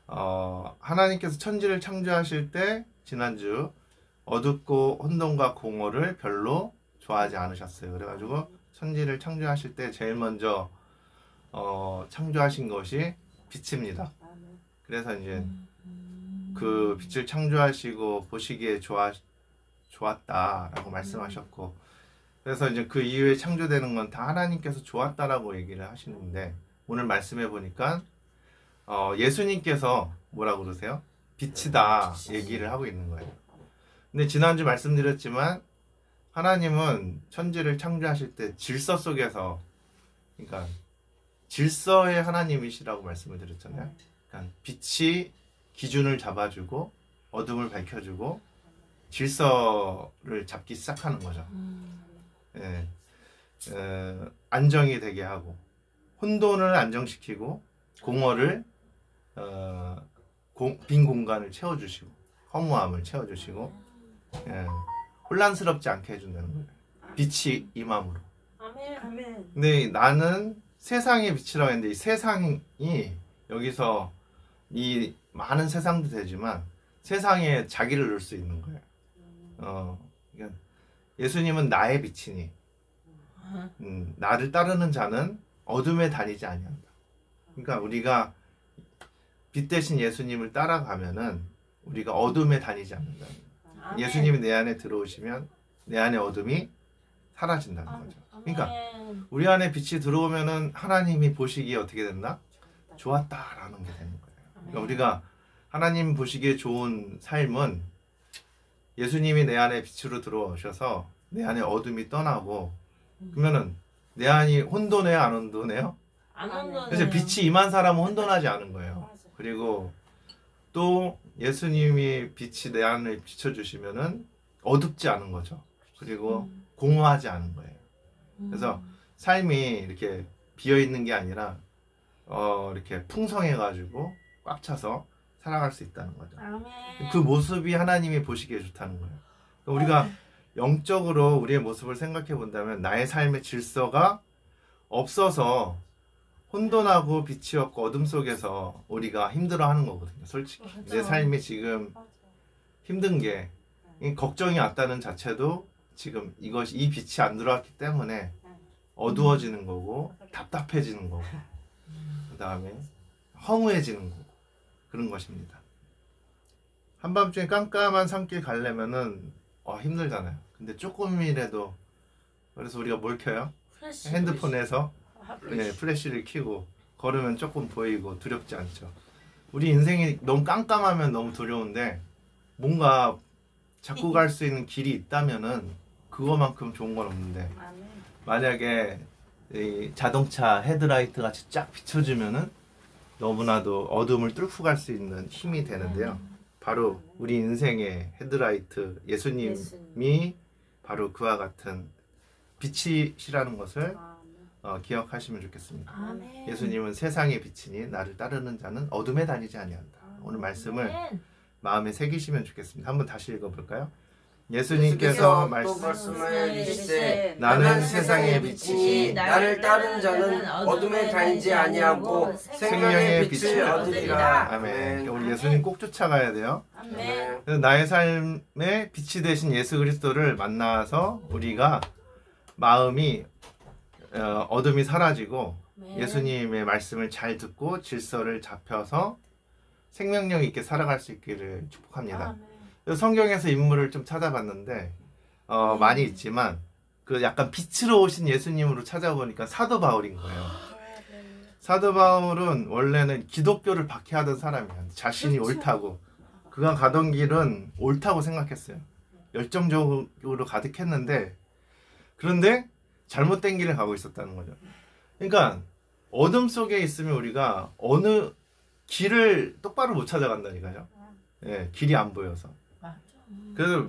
하나님께서 천지를 창조하실 때 지난주 어둡고 혼돈과 공허를 별로 좋아하지 않으셨어요. 그래가지고 천지를 창조하실 때 제일 먼저 창조하신 것이 빛입니다. 그래서 이제 그 빛을 창조하시고 보시기에 좋았다라고 말씀하셨고, 그래서 이제 그 이후에 창조되는 건 다 하나님께서 좋았다라고 얘기를 하시는데, 오늘 말씀해 보니까 예수님께서 뭐라고 그러세요? 빛이다 얘기를 하고 있는 거예요. 근데 지난주 말씀드렸지만 하나님은 천지를 창조하실 때 질서 속에서, 그러니까 질서의 하나님이시라고 말씀을 드렸잖아요. 그러니까 빛이 기준을 잡아주고 어둠을 밝혀주고 질서를 잡기 시작하는 거죠. 예, 안정이 되게 하고 혼돈을 안정시키고 공허를 빈 공간을 채워주시고 허무함을 채워주시고 혼란스럽지 않게 해준다는 거예요. 빛이 임함으로. 아멘. 근데 나는 세상의 빛이라고 했는데 이 세상이 여기서 이 많은 세상도 되지만 세상에 자기를 넣을 수 있는 거예요. 그러니까 예수님은 나의 빛이니 나를 따르는 자는 어둠에 다니지 아니한다. 그러니까 우리가 빛 대신 예수님을 따라가면은 우리가 어둠에 다니지 않는다. 예수님이 내 안에 들어오시면 내 안에 어둠이 사라진다는 거죠. 그러니까 우리 안에 빛이 들어오면은 하나님이 보시기에 어떻게 된다? 좋았다라는 게 되는 거예요. 그러니까 우리가 하나님 보시기에 좋은 삶은 예수님이 내 안에 빛으로 들어오셔서 내 안에 어둠이 떠나고, 그러면은 내 안이 혼돈해요, 안 혼돈해요? 안 혼돈해요. 그래서 빛이 임한 사람은 혼돈하지 않은 거예요. 그리고 또 예수님이 빛이 내 안을 비춰주시면은 어둡지 않은 거죠. 그리고 공허하지 않은 거예요. 그래서 삶이 이렇게 비어 있는 게 아니라 이렇게 풍성해가지고 꽉 차서 살아갈 수 있다는 거죠. 그 모습이 하나님이 보시기에 좋다는 거예요. 우리가 영적으로 우리의 모습을 생각해 본다면 나의 삶의 질서가 없어서 혼돈하고 빛이 없고 어둠 속에서 우리가 힘들어하는 거거든요. 솔직히 내 삶이 지금 힘든 게 걱정이 왔다는 자체도 지금 이 빛이 안 들어왔기 때문에 어두워지는 거고 답답해지는 거고 그 다음에 허무해지는 거고 그런 것입니다. 한밤중에 깜깜한 산길 가려면은 힘들잖아요. 근데 조금이라도, 그래서 우리가 뭘 켜요? 핸드폰에서 플래시를 켜고 걸으면 조금 보이고 두렵지 않죠. 우리 인생이 너무 깜깜하면 너무 두려운데 뭔가 잡고 갈 수 있는 길이 있다면은 그거만큼 좋은 건 없는데, 만약에 이 자동차 헤드라이트 같이 쫙 비춰주면은 너무나도 어둠을 뚫고 갈 수 있는 힘이 되는데요. 바로 우리 인생의 헤드라이트 예수님이 바로 그와 같은 빛이시라는 것을 기억하시면 좋겠습니다. 예수님은 세상의 빛이니 나를 따르는 자는 어둠에 다니지 아니한다. 오늘 말씀을 마음에 새기시면 좋겠습니다. 한번 다시 읽어볼까요? 예수님께서 말씀하여 이르시되 나는 세상의 빛이니 나를 따르는 자는 어둠에 다니지 아니하고 생명의 빛을 얻으리라. 아멘. 우리 예수님 꼭 쫓아가야 돼요. 아멘. 그래서 나의 삶의 빛이 되신 예수 그리스도를 만나서 우리가 마음이 어둠이 사라지고 예수님의 말씀을 잘 듣고 질서를 잡혀서 생명력 있게 살아갈 수 있기를 축복합니다. 성경에서 인물을 좀 찾아봤는데 많이 있지만 그 약간 빛으로 오신 예수님으로 찾아보니까 사도 바울인 거예요. 사도 바울은 원래는 기독교를 박해하던 사람이에요. 자신이 옳다고, 그가 가던 길은 옳다고 생각했어요. 열정적으로 가득했는데, 그런데 잘못된 길을 가고 있었다는 거죠. 그러니까 어둠 속에 있으면 우리가 어느 길을 똑바로 못 찾아간다니까요. 길이 안 보여서. 그래서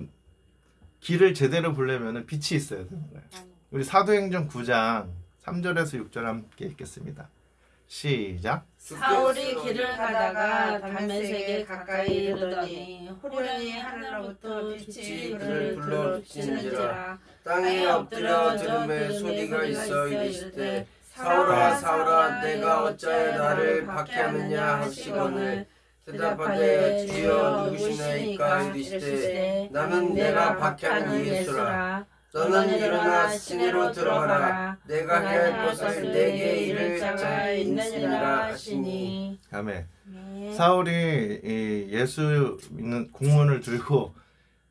길을 제대로 보려면 빛이 있어야 되는 거예요. 우리 사도행전 9장 3절에서 6절 함께 읽겠습니다. 시작. 사울이 길을 가다가 담메색에 가까이 이르더니 호련히 하늘로부터 빛이 그를 불러주시는지라. 땅에 엎드려 들음에 소리가 있어 이르시되 사울아 사울아 내가 어찌하여 나를 박해하느냐 하시거늘 대답하되 주여 누구시나이까 이르시되 나는 내가 박해하는 예수라. 너는 일어나 시내로 들어가라. 내가 해야 할 것을 내게 이를 자가 있느니라 하시니. 아멘. 네. 사울이 이 예수 믿는 공문을 들고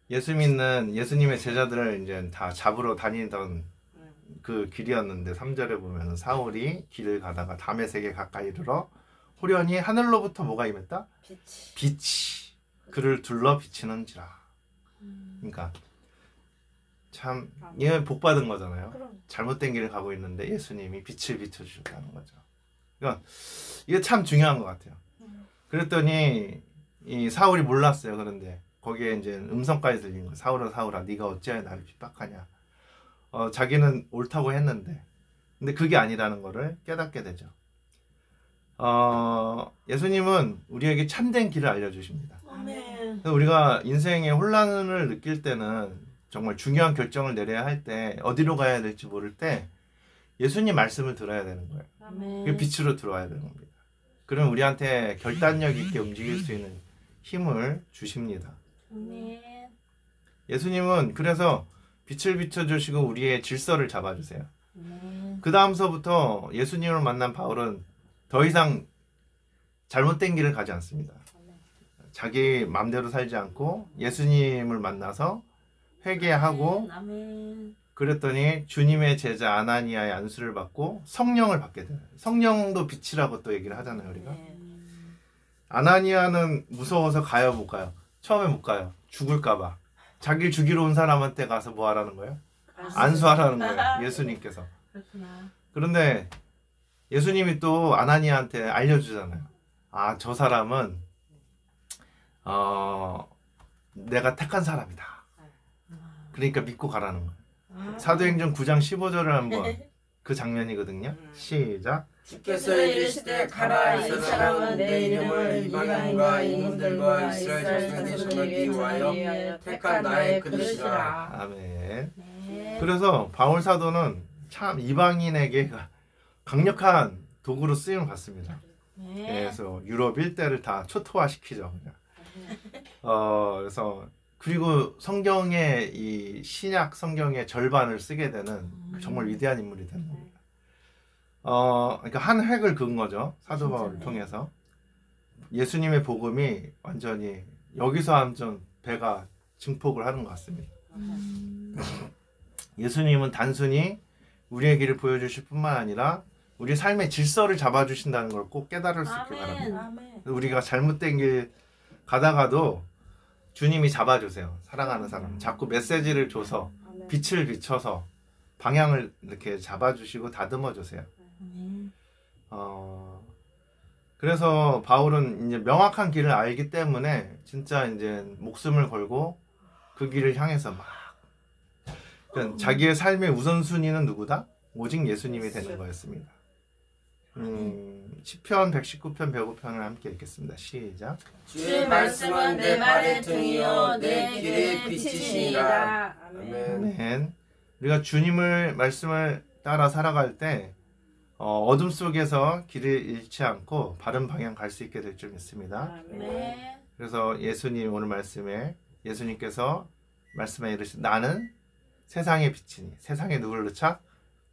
예수 믿는 예수님의 제자들을 이제 다 잡으러 다니던 그 길이었는데 3절에 보면 사울이 길을 가다가 다메섹에 가까이 이르러 호련히 하늘로부터 뭐가 임했다? 빛이 그를 둘러 비치는지라. 그러니까 참 이게 복 받은 거잖아요. 잘못된 길을 가고 있는데 예수님이 빛을 비춰주셨다는 거죠. 그러니까 이게 참 중요한 것 같아요. 그랬더니 이 사울이 몰랐어요. 그런데 거기에 이제 음성까지 들린 거예요. 사울아 사울아 네가 어찌하여 나를 핍박하냐. 자기는 옳다고 했는데 근데 그게 아니라는 거를 깨닫게 되죠. 예수님은 우리에게 참된 길을 알려주십니다. 아멘. 그래서 우리가 인생의 혼란을 느낄 때는 정말 중요한 결정을 내려야 할 때 어디로 가야 될지 모를 때 예수님 말씀을 들어야 되는 거예요. 아멘. 그 빛으로 들어와야 되는 겁니다. 그럼 우리한테 결단력 있게 움직일 수 있는 힘을 주십니다. 아멘. 예수님은 그래서 빛을 비춰주시고 우리의 질서를 잡아주세요. 아멘. 그 다음서부터 예수님을 만난 바울은 더 이상 잘못된 길을 가지 않습니다. 자기 마음대로 살지 않고 예수님을 만나서 회개하고 아멘. 그랬더니 주님의 제자 아나니아의 안수를 받고 성령을 받게 돼요. 성령도 빛이라고 또 얘기를 하잖아요, 우리가. 네. 아나니아는 무서워서 가요, 못 가요? 처음에 못 가요. 죽을까봐. 자기를 죽이러 온 사람한테 가서 뭐 하라는 거예요? 안수하라는 거예요, 예수님께서. 그렇구나. 그런데 예수님이 또 아나니아한테 알려주잖아요. 아, 저 사람은 내가 택한 사람이다. 그러니까 믿고 가라는 거예요. 사도행전 9장 15절을 한번 그 장면이거든요. 시작. 주께서 이르시되 가라. 이 사람은 내 이름을 이방인과 인문들과 이스라엘 자손에게 전하기 위하여 택한 나의 그릇이라. 아멘. 네. 그래서 바울 사도는 참 이방인에게 강력한 도구로 쓰임을 받습니다. 네. 그래서 유럽 일대를 다 초토화시키죠. 그냥. 그래서 그리고 성경의 이 신약 성경의 절반을 쓰게 되는 정말 위대한 인물이 되는 겁니다. 그러니까 한 획을 그은 거죠. 사도 바울을 통해서 예수님의 복음이 완전히 여기서 완전 배가 증폭을 하는 것 같습니다. 예수님은 단순히 우리의 길을 보여주실 뿐만 아니라 우리 삶의 질서를 잡아주신다는 걸 꼭 깨달을 수 있길 바랍니다. 아멘. 우리가 잘못된 길 가다가도 주님이 잡아주세요. 사랑하는 사람 자꾸 메시지를 줘서 빛을 비춰서 방향을 이렇게 잡아주시고 다듬어 주세요. 그래서 바울은 이제 명확한 길을 알기 때문에 진짜 이제 목숨을 걸고 그 길을 향해서 막 그러니까 자기의 삶의 우선순위는 누구다? 오직 예수님이 되는 거였습니다. 시편 119편 105편을 함께 읽겠습니다. 시작. 주의 말씀은 내 발의 등이요 내 길의 빛이시니라. 아멘. 아멘. 우리가 주님을 말씀을 따라 살아갈 때 어둠 속에서 길을 잃지 않고 바른 방향 갈 수 있게 될 줄 믿습니다. 네. 그래서 예수님 오늘 말씀에 예수님께서 말씀에 이르신 나는 세상의 빛이니 세상에 누구를 넣자?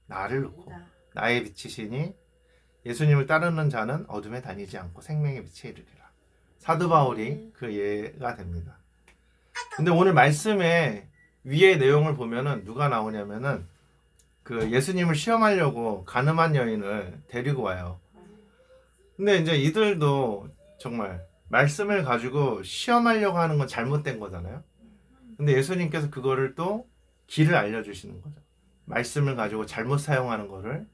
나를 넣고 나의 빛이시니 예수님을 따르는 자는 어둠에 다니지 않고 생명의 빛에 이르리라. 사도 바울이 그 예가 됩니다. 근데 오늘 말씀에 위의 내용을 보면은 누가 나오냐면은 그 예수님을 시험하려고 가늠한 여인을 데리고 와요. 근데 이제 이들도 정말 말씀을 가지고 시험하려고 하는 건 잘못된 거잖아요. 근데 예수님께서 그거를 또 길을 알려주시는 거죠. 말씀을 가지고 잘못 사용하는 거를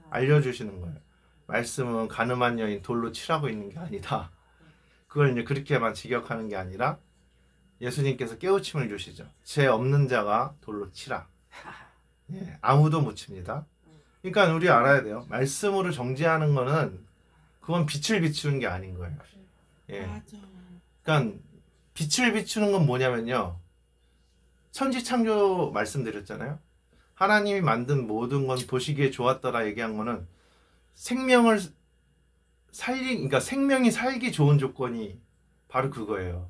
알려주시는 거예요. 말씀은 가늠한 여인 돌로 치라고 있는 게 아니다. 그걸 이제 그렇게만 직역하는 게 아니라 예수님께서 깨우침을 주시죠. 죄 없는 자가 돌로 치라. 예, 아무도 못 칩니다. 그러니까 우리 알아야 돼요. 말씀으로 정죄하는 거는 그건 빛을 비추는 게 아닌 거예요. 예. 그러니까 빛을 비추는 건 뭐냐면요. 천지창조 말씀드렸잖아요. 하나님이 만든 모든 건 보시기에 좋았더라 얘기한 거는 생명을 그러니까 생명이 살기 좋은 조건이 바로 그거예요.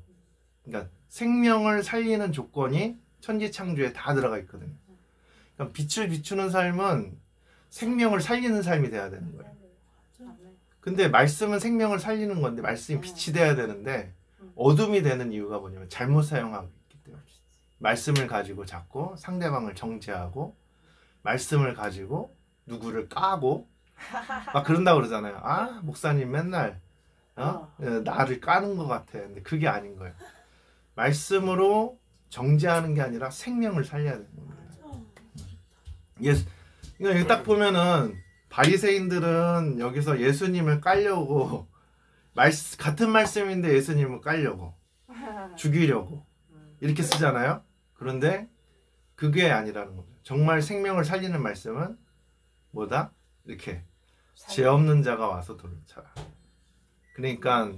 그러니까 생명을 살리는 조건이 천지창조에 다 들어가 있거든요. 그러니까 빛을 비추는 삶은 생명을 살리는 삶이 돼야 되는 거예요. 근데 말씀은 생명을 살리는 건데 말씀이 빛이 돼야 되는데 어둠이 되는 이유가 뭐냐면 잘못 사용하고 있기 때문에. 말씀을 가지고 자꾸 상대방을 정죄하고 말씀을 가지고 누구를 까고 막 그런다고 그러잖아요. 아, 목사님 맨날 나를 까는 것 같아. 근데 그게 아닌 거예요. 말씀으로 정죄하는 게 아니라 생명을 살려야 되는 거예요. 그러니까 여기 딱 보면은 바리새인들은 여기서 예수님을 깔려고 같은 말씀인데 예수님을 깔려고 죽이려고 이렇게 쓰잖아요. 그런데 그게 아니라는 거죠. 정말 생명을 살리는 말씀은 뭐다? 이렇게 죄 없는 자가 와서 돌을 차라. 그러니까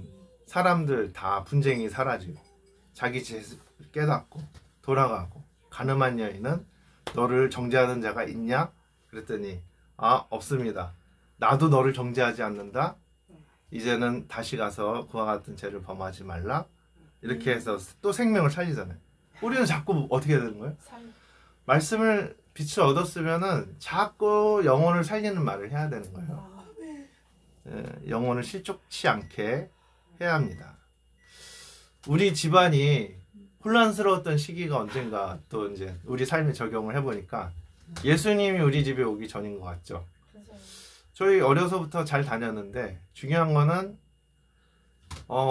사람들 다 분쟁이 사라지고 자기 죄 깨닫고 돌아가고 가늠한 여인은 너를 정죄하는 자가 있냐? 그랬더니 아, 없습니다. 나도 너를 정죄하지 않는다. 이제는 다시 가서 그와 같은 죄를 범하지 말라. 이렇게 해서 또 생명을 살리잖아요. 우리는 자꾸 어떻게 되는 거예요? 말씀을 빛을 얻었으면은 자꾸 영혼을 살리는 말을 해야 되는 거예요. 영혼을 실족치 않게 해야 합니다. 우리 집안이 혼란스러웠던 시기가 언젠가 또 이제 우리 삶에 적용을 해보니까 예수님이 우리 집에 오기 전인 것 같죠. 저희 어려서부터 잘 다녔는데 중요한 거는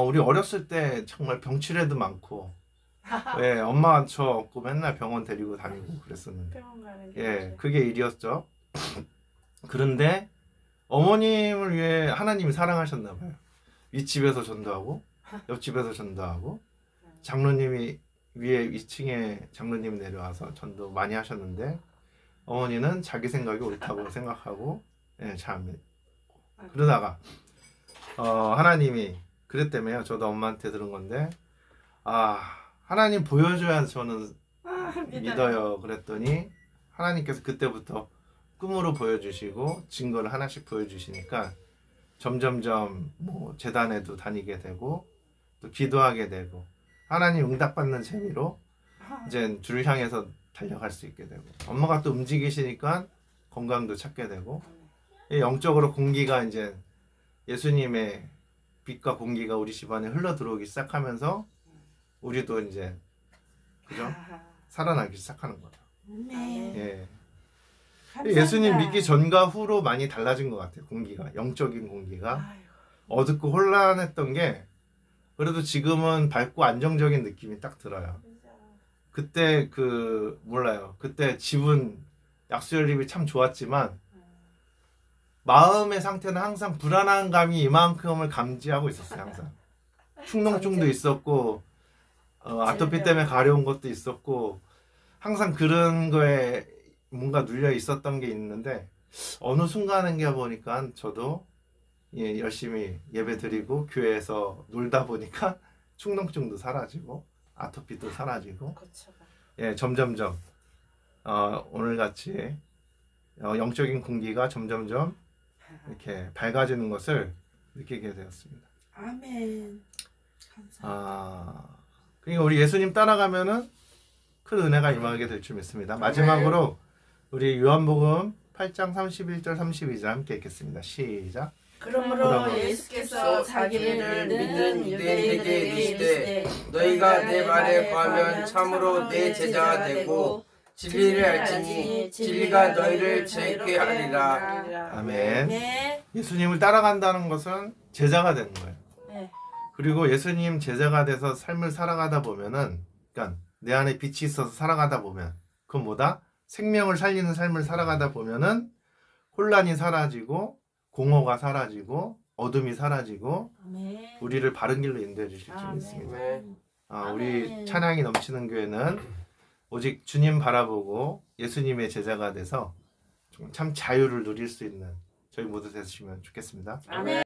우리 어렸을 때 정말 병치레도 많고 예, 엄마 저 없고 맨날 병원 데리고 다니고 그랬었는데 예, 그게 일이었죠. 그런데 어머님을 위해 하나님이 사랑하셨나 봐요. 윗집에서 전도하고 옆집에서 전도하고 장로님이 위에 2층에 장로님이 내려와서 전도 많이 하셨는데 어머니는 자기 생각이 옳다고 생각하고 예, 참 그러다가 하나님이 그랬다며요. 저도 엄마한테 들은 건데 하나님 보여줘야 저는 믿어요. 그랬더니 하나님께서 그때부터 꿈으로 보여주시고 증거를 하나씩 보여주시니까 점점점 뭐 재단에도 다니게 되고 또 기도하게 되고 하나님 응답받는 재미로 이제 주를 향해서 달려갈 수 있게 되고 엄마가 또 움직이시니까 건강도 찾게 되고 영적으로 공기가 이제 예수님의 빛과 공기가 우리 집안에 흘러 들어오기 시작하면서 우리도 이제 그죠? 살아나기 시작하는 거죠. 예. 예수님 믿기 전과 후로 많이 달라진 것 같아요. 공기가 영적인 공기가 어둡고 혼란했던 게 그래도 지금은 밝고 안정적인 느낌이 딱 들어요. 그때 몰라요. 그때 집은 약수연립이 참 좋았지만 마음의 상태는 항상 불안한 감이 이만큼을 감지하고 있었어요. 항상 충농증도 있었고 아토피 때문에 가려운 것도 있었고 항상 그런 거에 뭔가 눌려 있었던 게 있는데 어느 순간인가 보니까 저도 열심히 예배 드리고 교회에서 놀다 보니까 충농증도 사라지고 아토피도 사라지고 점점점 오늘같이 영적인 공기가 점점점 이렇게 밝아지는 것을 느끼게 되었습니다. 아멘. 감사합니다. 그러니까 우리 예수님 따라가면은 큰 은혜가 임하게 될 줄 믿습니다. 마지막으로 우리 요한복음 8장 31절 32절 함께 읽겠습니다. 시작. 그러므로 예수께서 자기를 믿는 유대인에게 이르시되 너희가 내 말에 거하면 참으로 내 제자가 되고 진리를 알지니 진리가 너희를 자유케 하리라. 아멘. 네. 예수님을 따라간다는 것은 제자가 되는 거예요. 네. 그리고 예수님 제자가 돼서 삶을 살아가다 보면은 그러니까 내 안에 빛이 있어서 살아가다 보면 그건 뭐다? 생명을 살리는 삶을 살아가다 보면은 혼란이 사라지고 공허가 사라지고 어둠이 사라지고 아멘. 우리를 바른 길로 인도해 주실 줄 아멘. 믿습니다. 아멘. 우리 찬양이 넘치는 교회는 오직 주님 바라보고 예수님의 제자가 돼서 참 자유를 누릴 수 있는 저희 모두 되시면 좋겠습니다. 아멘.